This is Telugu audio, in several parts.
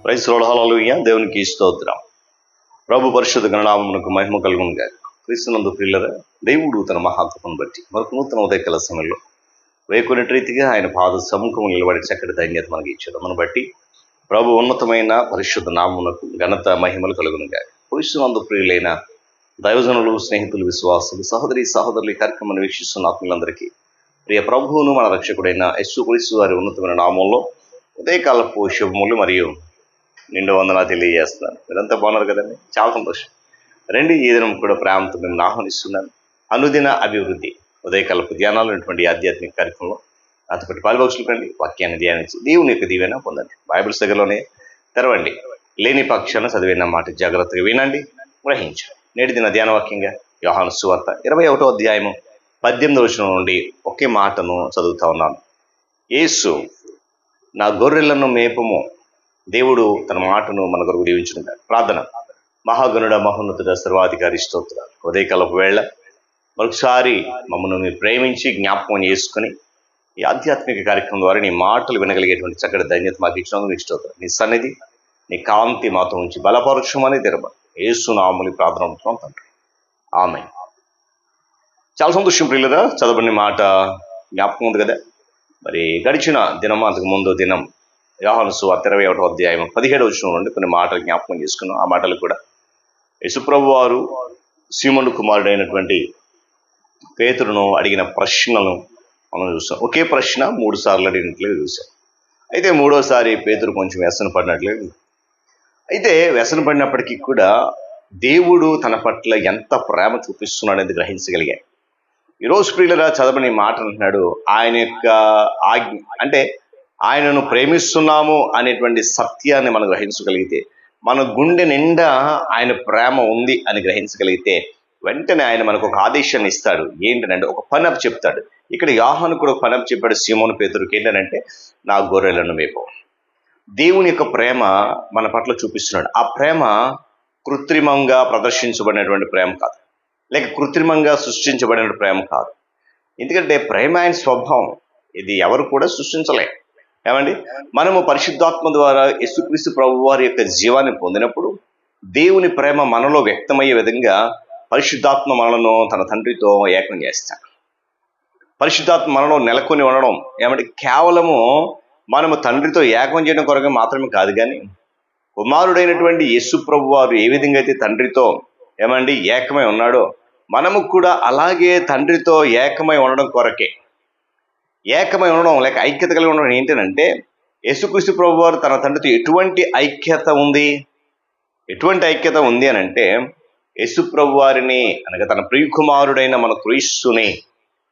ప్రైజ్ లార్డ్, హల్లెలూయా. దేవునికి స్తోత్రం. ప్రభు పరిశుద్ధ గణనామమునకు మహిమ కలుగును గాక. క్రీస్తునందు ప్రియులారా, దేవుడు తన మహాత్మను బట్టి మరొక నూతన ఉదయకాల సమయంలో వేకునే రీతిగా ఆయన పాద సముఖము నిలబడి చక్కటి ధన్యత మనకి ఇచ్చేదమను బట్టి ప్రభు ఉన్నతమైన పరిశుద్ధ నామమునకు ఘనత మహిమలు కలుగును గాక. క్రీస్తునందు ప్రియులైన దైవజనులు, స్నేహితులు, విశ్వాసులు, సహోదరులు ఈ కార్యక్రమాన్ని వీక్షిస్తున్న ఆత్మీయులందరికీ ప్రియ ప్రభువును మన రక్షకుడైన యేసుక్రీస్తు వారి ఉన్నతమైన నామంలో ఉదయకాలపు శుభములు మరియు నిండు వందనా తెలియజేస్తున్నాను. మీరంతా బాగున్నారు కదండి, చాలా సంతోషం. రండి, ఈ దినం కూడా ప్రేమతో మేము ఆహ్వానిస్తున్నాను. అనుదిన అభివృద్ధి ఉదయకాలపు ధ్యానాలు అనేటువంటి ఆధ్యాత్మిక కార్యక్రమంలో నాతో పాటు పాలుభక్షులు కండి, వాక్యాన్ని ధ్యానించి దేవుని యొక్క దీవెన పొందండి. బైబిల్స్ దగ్గరలోనే తెరవండి. లేని పక్షాన చదివిన మాట జాగ్రత్తగా వినండి, గ్రహించండి. నేటి దిన ధ్యాన వాక్యంగా యోహాను సువార్త 21వ అధ్యాయము 18వ వచనం నుండి ఒకే మాటను చదువుతా ఉన్నాను. యేసు, నా గొర్రెలను మేపము. దేవుడు తన మాటను మన కొరకు దీవించుకుంటాడు. ప్రార్థన. మహాగణుడ, మహోన్నతుడ, సర్వాధికారి స్తోత్రాలు. ఉదయకాలపు వేళ మరొకసారి మమ్మల్ని మీరు ప్రేమించి జ్ఞాపకం చేసుకుని ఈ ఆధ్యాత్మిక కార్యక్రమం ద్వారా నీ మాటలు వినగలిగేటువంటి చక్కటి ధన్యత మాకు ఇచ్చినందుకు నీకు స్తోత్రాలు. నీ సన్నిధి, నీ కాంతి మాతో ఉంచి బలపరచమని తెరవ యేసు నామములో ప్రార్థన అవుతున్నాం తండ్రి, ఆమేన్. చాలా సంతోషం ప్రియులరా, చదవని మాట జ్ఞాపకం ఉంది కదా. మరి గడిచిన దినం, అంతకు ముందు దినం యోహాను సువార్త 21వ అధ్యాయం 17వ వచనం నుండి కొన్ని మాటలు జ్ఞాపకం చేసుకున్నాం. ఆ మాటలు కూడా యేసుప్రభు వారు సీమోను కుమారుడైనటువంటి పేతురును అడిగిన ప్రశ్నలను మనం చూస్తాం. ఒకే ప్రశ్న 3 సార్లు అడిగినట్లుగా చూసాం. అయితే 3వసారి పేతురు కొంచెం వ్యసన పడినట్లేదు. అయితే వ్యసన పడినప్పటికీ కూడా దేవుడు తన పట్ల ఎంత ప్రేమ చూపిస్తున్నాడనేది గ్రహించగలిగాయి. ఈరోజు ప్రియులరా, చదవని మాట అంటున్నాడు, ఆయన యొక్క ఆజ్ఞ అంటే ఆయనను ప్రేమిస్తున్నాము అనేటువంటి సత్యాన్ని మనం గ్రహించగలిగితే, మన గుండె నిండా ఆయన ప్రేమ ఉంది అని గ్రహించగలిగితే వెంటనే ఆయన మనకు ఒక ఆదేశాన్ని ఇస్తాడు. ఏంటంటే ఒక పని అప్ చెప్తాడు. ఇక్కడ యోహాను కూడా ఒక పని అప్ చెప్పాడు సీమోను పేతురుకి. ఏంటంటే, నా గొర్రెలను మేపు. దేవుని యొక్క ప్రేమ మన పట్ల చూపిస్తున్నాడు. ఆ ప్రేమ కృత్రిమంగా ప్రదర్శించబడినటువంటి ప్రేమ కాదు, లేక కృత్రిమంగా సృష్టించబడిన ప్రేమ కాదు. ఎందుకంటే ప్రేమ ఆయన స్వభావం, ఇది ఎవరు కూడా సృష్టించలే. ఏమండి, మనము పరిశుద్ధాత్మ ద్వారా యేసుక్రీస్తు ప్రభు వారి యొక్క జీవాన్ని పొందినప్పుడు దేవుని ప్రేమ మనలో వ్యక్తమయ్యే విధంగా పరిశుద్ధాత్మ మనలను తన తండ్రితో ఏకం చేస్తాడు. పరిశుద్ధాత్మ మనలో నెలకొని ఉండడం ఏమంటే కేవలము మనము తండ్రితో ఏకం చేయడం కొరకు మాత్రమే కాదు, కానీ కుమారుడైనటువంటి యేసు ప్రభు వారు ఏ విధంగా అయితే తండ్రితో ఏమండి ఏకమై ఉన్నాడో, మనము కూడా అలాగే తండ్రితో ఏకమై ఉండడం కొరకే. ఏకమై ఉండడం లేక ఐక్యత కలిగి ఉండడం ఏంటంటే, యేసుక్రీస్తు ప్రభు వారు తన తండ్రితో ఎటువంటి ఐక్యత ఉంది అని అంటే, యేసు ప్రభు వారిని అనగా తన ప్రియకుమారుడైన మన క్రీస్తుని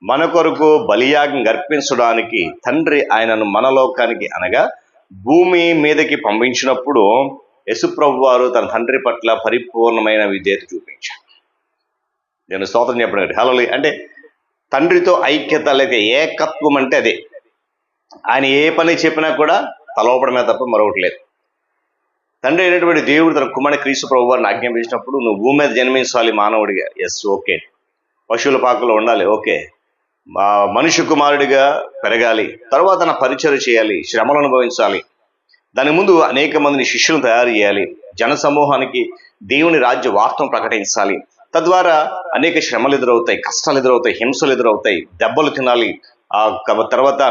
మన కొరకు బలియాగం అర్పించడానికి తండ్రి ఆయనను మన లోకానికి అనగా భూమి మీదకి పంపించినప్పుడు యేసు ప్రభు వారు తన తండ్రి పట్ల పరిపూర్ణమైన విధేయత చూపించాడు. నేను స్తోత్రం చెప్పడం హల్లెలూయా. అంటే తండ్రితో ఐక్యత లేక ఏకత్వం అంటే అదే. ఆయన ఏ పని చెప్పినా కూడా తలవపడమే తప్ప మరొకటి లేదు. తండ్రి అయినటువంటి దేవుడు తన కుమారుడు క్రీస్తు ప్రభు వారిని ఆజ్ఞాపించినప్పుడు, నువ్వు భూమి మీద జన్మించాలి మానవుడిగా, ఎస్ ఓకే. పశువుల పాకలో ఉండాలి, ఓకే. మనుష్య కుమారుడిగా పెరగాలి, తర్వాత నా పరిచయం చేయాలి, శ్రమలు అనుభవించాలి, దాని ముందు అనేక మందిని శిష్యులను తయారు చేయాలి, జన సమూహానికి దేవుని రాజ్య వార్తను ప్రకటించాలి, తద్వారా అనేక శ్రమలు ఎదురవుతాయి, కష్టాలు ఎదురవుతాయి, హింసలు ఎదురవుతాయి, దెబ్బలు తినాలి, తర్వాత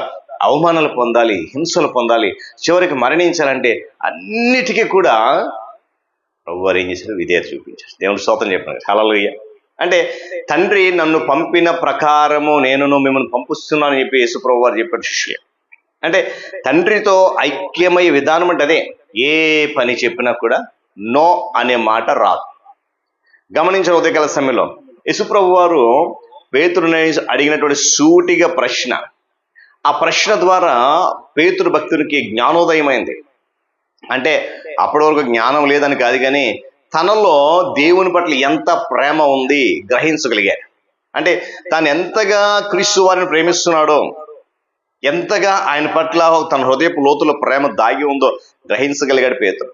అవమానాలు పొందాలి, హింసలు పొందాలి, చివరికి మరణించాలంటే అన్నిటికీ కూడా ప్రభు వారు ఏం చేశారు? విధేయత చూపించారు. దేవుని స్తోత్రం చెప్పినారు. హల్లెలూయా. అంటే తండ్రి నన్ను పంపిన ప్రకారము నేను మిమ్మల్ని పంపిస్తున్నానని చెప్పి యేసు ప్రభు వారు చెప్పారు శిష్యులు. అంటే తండ్రితో ఐక్యమయ్యే విధానం అంటే అదే. ఏ పని చెప్పినా కూడా నో అనే మాట రాదు. గమనించిన ఉదయకాల సమయంలో యేసు ప్రభు వారు పేతురుని అడిగినటువంటి సూటిగా ప్రశ్న, ఆ ప్రశ్న ద్వారా పేతురు భక్తునికి జ్ఞానోదయమైంది. అంటే అప్పటి వరకు జ్ఞానం లేదని కాదు, కానీ తనలో దేవుని పట్ల ఎంత ప్రేమ ఉంది గ్రహించగలిగాడు. అంటే తాను ఎంతగా క్రీస్తు వారిని ప్రేమిస్తున్నాడో, ఎంతగా ఆయన పట్ల తన హృదయపు లోతుల ప్రేమ దాగి ఉందో గ్రహించగలిగాడు పేతురు.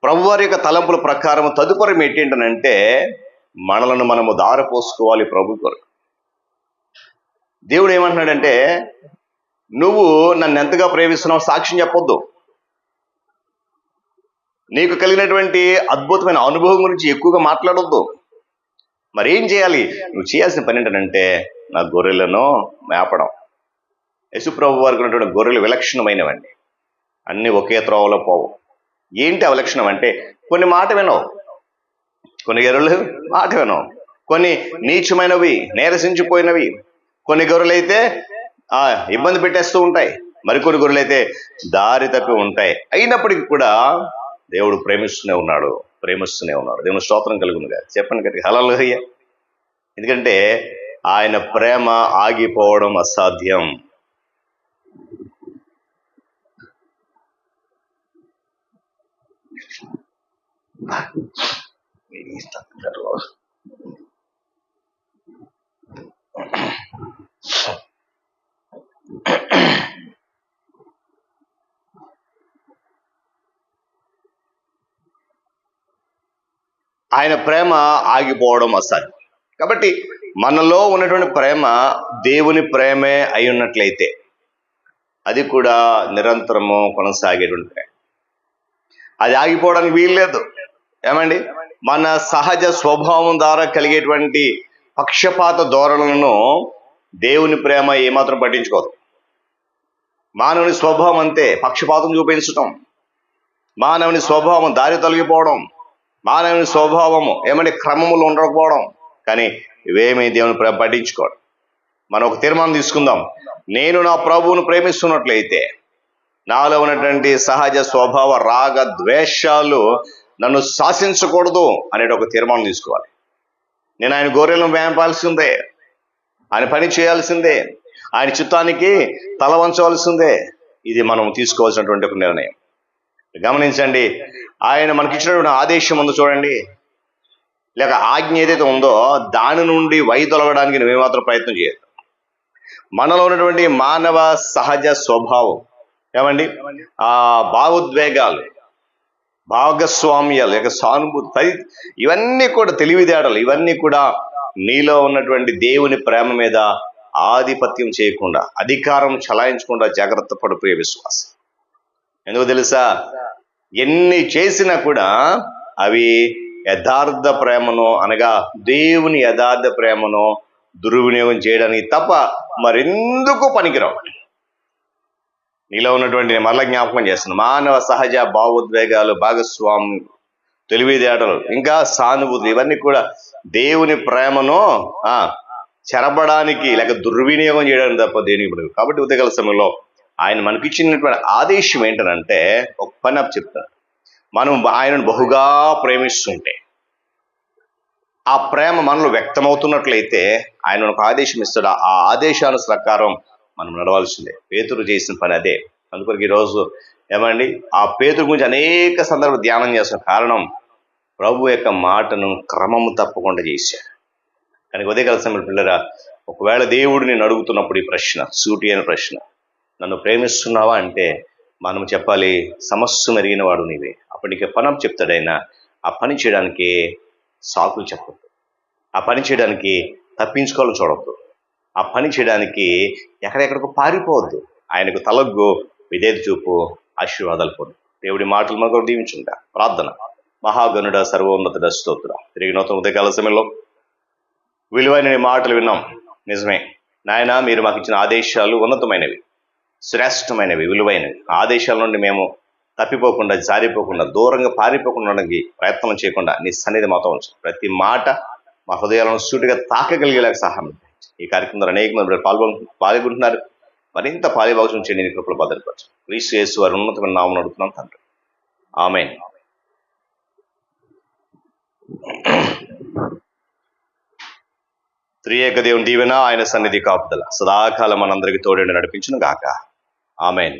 ప్రభువారి యొక్క తలంపుల ప్రకారం తదుపరి ఏంటంటే, మనలను మనము దారపోసుకోవాలి ప్రభు కొరకు. దేవుడు ఏమంటున్నాడంటే, నువ్వు నన్ను ఎంతగా ప్రేమిస్తున్నావు సాక్ష్యం చెప్పొద్దు. నీకు కలిగినటువంటి అద్భుతమైన అనుభవం గురించి ఎక్కువగా మాట్లాడొద్దు. మరి ఏం చేయాలి? నువ్వు చేయాల్సిన పని ఏంటంటే నా గొర్రెలను మేపడం. యేసుప్రభు వారికి ఉన్నటువంటి గొర్రెలు విలక్షణమైనవండి. అన్ని ఒకే త్రోవలో పోవు. ఏంటి అవలక్షణం అంటే, కొన్ని మాట వినవు, కొన్ని గొర్రెలు మాట వినవు, కొన్ని నీచమైనవి, నీరసించిపోయినవి, కొన్ని గొర్రెలైతే ఇబ్బంది పెట్టేస్తూ ఉంటాయి, మరికొన్ని గొర్రెలైతే దారి తప్పి ఉంటాయి. అయినప్పటికీ కూడా దేవుడు ప్రేమిస్తూనే ఉన్నాడు. దేవుని స్తోత్రం కలుగునుగా. చెప్పండి గట్టిగా హల్లెలూయా. ఎందుకంటే ఆయన ప్రేమ ఆగిపోవడం అసాధ్యం. ఆయన ప్రేమ ఆగిపోవడం అసాధ్యం. కాబట్టి మనలో ఉన్నటువంటి ప్రేమ దేవుని ప్రేమే అయి ఉన్నట్లయితే అది కూడా నిరంతరము కొనసాగేటువంటి ప్రేమ. అది ఆగిపోవడానికి వీల్లేదు. ఏమండి, మన సహజ స్వభావం ద్వారా కలిగేటువంటి పక్షపాత ధోరణులను దేవుని ప్రేమ ఏమాత్రం పట్టించుకోదు. మానవుని స్వభావం అంతే, పక్షపాతం చూపించటం, మానవుని స్వభావం దారి తొలగిపోవడం, మానవుని స్వభావము ఏమంటే క్రమములు ఉండకపోవడం. కానీ ఇవేమీ దేవుని ప్రేమ పట్టించుకోవడం. మనం ఒక తీర్మానం తీసుకుందాం. నేను నా ప్రభువును ప్రేమిస్తున్నట్లయితే నాలో ఉన్నటువంటి సహజ స్వభావ రాగ ద్వేషాలు నన్ను శాసించకూడదు అనే ఒక తీర్మానం తీసుకోవాలి. నేను ఆయన గొర్రెలను మేపాల్సిందే, ఆయన పని చేయాల్సిందే, ఆయన చిత్తానికి తల వంచవలసిందే. ఇది మనం తీసుకోవాల్సినటువంటి ఒక నిర్ణయం. గమనించండి, ఆయన మనకిచ్చినటువంటి ఆదేశం ఉందో చూడండి, లేక ఆజ్ఞ ఏదైతే ఉందో దాని నుండి వైదొలగడానికి నువ్వేమాత్రం ప్రయత్నం చేయదు. మనలో ఉన్నటువంటి మానవ సహజ స్వభావం ఏమండి, భావోద్వేగాలు, భాగస్వామ్యాలు, లేక సానుభూతి, ఇవన్నీ కూడా తెలివితేటలు, ఇవన్నీ కూడా నీలో ఉన్నటువంటి దేవుని ప్రేమ మీద ఆధిపత్యం చేయకుండా, అధికారం చలాయించకుండా జాగ్రత్త పడిపోయే విశ్వాసం. ఎందుకు తెలుసా? ఎన్ని చేసినా కూడా అవి యథార్థ ప్రేమను, అనగా దేవుని యథార్థ ప్రేమను దుర్వినియోగం చేయడానికి తప్ప మరెందుకు పనికిరావు. నీలో ఉన్నటువంటి మరల జ్ఞాపకం చేస్తున్నాను, మానవ సహజ భావోద్వేగాలు, భాగస్వామ్యం, తెలివితేటలు, ఇంకా సానుభూతి, ఇవన్నీ కూడా దేవుని ప్రేమను చెరపడానికి లేక దుర్వినియోగం చేయడానికి తప్ప దేనికి పడదు. కాబట్టి ఉదయకాల సమయంలో ఆయన మనకిచ్చినటువంటి ఆదేశం ఏంటనంటే, ఒక పని చెప్తాను. మనం ఆయనను బహుగా ప్రేమిస్తుంటే, ఆ ప్రేమ మనలో వ్యక్తమవుతున్నట్లయితే ఆయన మనకు ఆదేశం ఇస్తాడు. ఆ ఆదేశానుసారం మనం నడవాల్సిందే. పేతురు చేసిన పని అదే. అందుకొరకు ఈరోజు ఏమండి, ఆ పేతురు గురించి అనేక సందర్భాలు ధ్యానం చేస్తున్న కారణం ప్రభు యొక్క మాటను క్రమము తప్పకుండా చేశాడు. కానీ ఉదయకాల సమయంలో పిల్లరా, ఒకవేళ దేవుడు నేను అడుగుతున్నప్పుడు ఈ ప్రశ్న, సూటి అయిన ప్రశ్న, నన్ను ప్రేమిస్తున్నావా అంటే మనం చెప్పాలి, సమస్య మెరిగిన వాడు నీవే. అప్పటికే పని చెప్తాడైనా ఆ పని చేయడానికి సాకులు చెప్పద్దు, ఆ పని చేయడానికి తప్పించుకోవాలని చూడవద్దు, ఆ పని చేయడానికి ఎక్కడెక్కడికో పారిపోవద్దు. ఆయనకు తలగ్గు, విధేయత చూపు, ఆశీర్వాదాలు పొందు. దేవుడి మాటలు మనకు దీవించుంటా. ప్రార్థన. మహాగణుడ, సర్వోన్నతుడ, స్తోత్ర. తిరిగి నూతన ఉదయకాల సమయంలో విలువైన మాటలు విన్నాం. నిజమే నాయన, మీరు మాకు ఇచ్చిన ఆదేశాలు ఉన్నతమైనవి, శ్రేష్టమైనవి, విలువైనవి. ఆదేశాల నుండి మేము తప్పిపోకుండా, జారిపోకుండా, దూరంగా పారిపోకుండా ఉండడానికి ప్రయత్నం చేయకుండా నీ సన్నిధి మాతో ఉంచు. ప్రతి మాట మా హృదయాలను సూటిగా తాకగలిగేలాగా సహాయం. ఈ కార్యక్రమంలో అనేక మంది పాల్గొంటున్నారు. మరింత పాలిభాగం చేయండి, నీ కృపలో భద్రపరచు. క్రీస్తు యేసు వారి ఉన్నతమైన నామమున అడుగుతున్నాం తండ్రి, ఆమేన్. త్రియేక దేవుని దీవెన, ఆయన సన్నిధి కాపుదల సదాకాలం మనందరికీ తోడేండి నడిపించును గాక. ఆమేన్.